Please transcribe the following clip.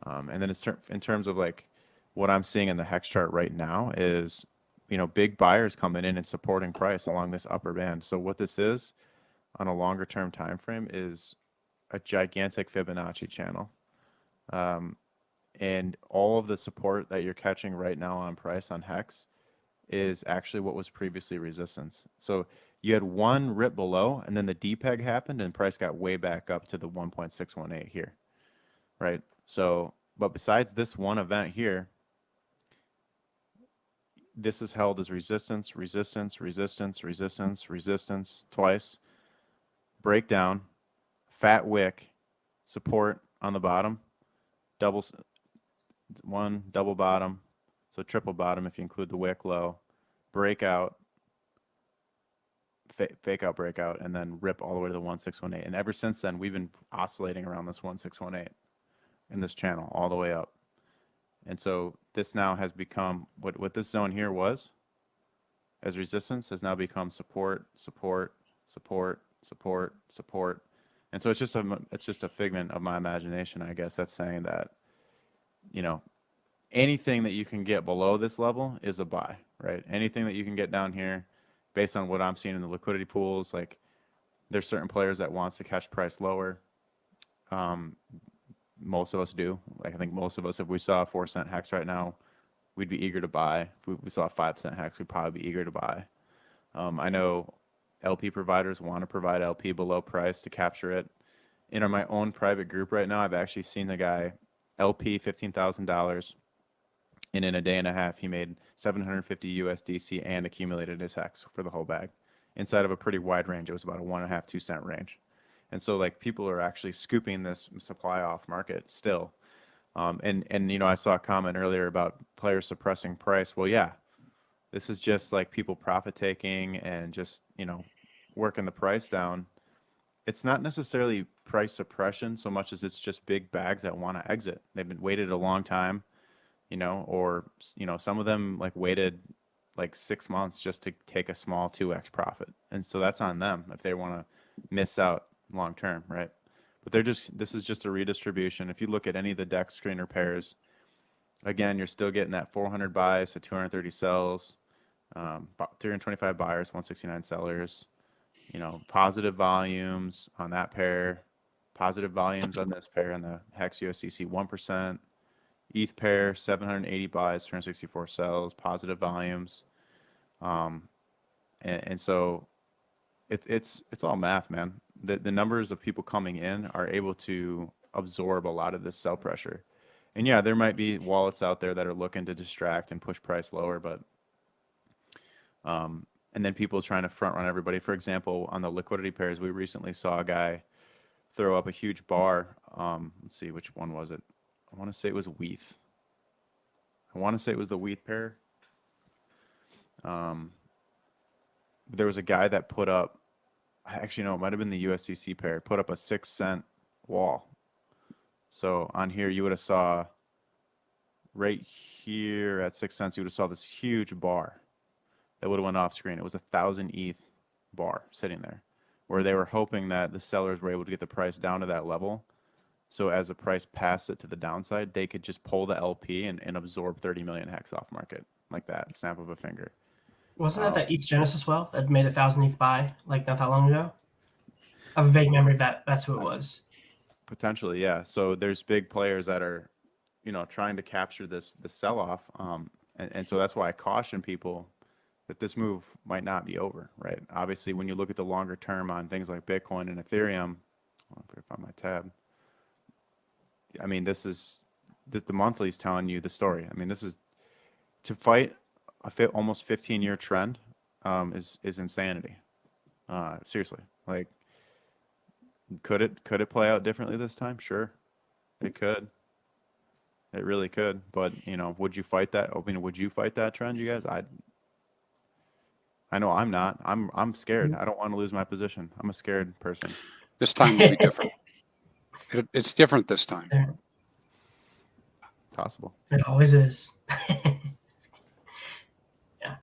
And then in terms of like what I'm seeing in the Hex chart right now is, big buyers coming in and supporting price along this upper band. So what this is on a longer term time frame is a gigantic Fibonacci channel. And all of the support that you're catching right now on price on Hex is actually what was previously resistance. So you had one rip below, and then the DPEG happened, and price got way back up to the 1.618 here, right? So, but besides this one event here, this is held as resistance, resistance, resistance, resistance, resistance twice, breakdown, fat wick, support on the bottom, double bottom, so triple bottom if you include the wick low, breakout, fake out breakout, and then rip all the way to the 1618. And ever since then, we've been oscillating around this 1618 in this channel all the way up. And so this now has become what this zone here was as resistance has now become support, support, support, support, support. And so it's just a figment of my imagination, I guess. That's saying that, anything that you can get below this level is a buy, right? Anything that you can get down here, based on what I'm seeing in the liquidity pools, like there's certain players that wants to catch price lower. Most of us do. Like I think most of us, if we saw a 4-cent Hex right now, we'd be eager to buy. If we saw a 5-cent Hex, we'd probably be eager to buy. I know LP providers want to provide LP below price to capture it. In my own private group right now, I've actually seen the guy LP $15,000. And in a day and a half, he made 750 USDC and accumulated his Hex for the whole bag inside of a pretty wide range. It was about a 1.5, 2 cent range. And so like people are actually scooping this supply off market still. And I saw a comment earlier about players suppressing price. Well, yeah, this is just like people profit taking and just, working the price down. It's not necessarily price suppression so much as it's just big bags that want to exit. They've been waited a long time. Or some of them like waited like 6 months just to take a small 2x profit. And so that's on them if they want to miss out long term, right? But this is just a redistribution. If you look at any of the DEX screener pairs, again, you're still getting that 400 buys, so 230 sells, 325 buyers, 169 sellers, positive volumes on that pair, positive volumes on this pair, and the Hex USDC 1%. ETH pair, 780 buys, 264 sells, positive volumes. And so it's all math, man. The numbers of people coming in are able to absorb a lot of this sell pressure. And yeah, there might be wallets out there that are looking to distract and push price lower, but and then people trying to front run everybody. For example, on the liquidity pairs, we recently saw a guy throw up a huge bar. Let's see, which one was it? I want to say it was ETH. I want to say it was the ETH pair. There was a guy that put up, actually no, it might have been the USDC pair, put up a 6-cent wall. So on here you would have saw right here at 6 cents, you would have saw this huge bar that would have went off screen. It was 1,000 ETH bar sitting there where they were hoping that the sellers were able to get the price down to that level. So as the price passed it to the downside, they could just pull the LP and absorb 30 million Hex off market like that, snap of a finger. Wasn't that ETH Genesis well that made 1,000 ETH buy like not that long ago? I have a vague memory that that's who it was. Potentially, yeah. So there's big players that are, trying to capture the sell-off, and so that's why I caution people that this move might not be over, right? Obviously, when you look at the longer term on things like Bitcoin and Ethereum, I'll find my tab. I mean, the monthly is telling you the story. I mean, this is to fight almost 15-year trend is insanity. Seriously, like, could it play out differently this time? Sure, it could. It really could. But would you fight that? I mean, would you fight that trend, you guys? I know I'm not. I'm scared. I don't want to lose my position. I'm a scared person. This time will be different. It's different this time. Possible. It always is.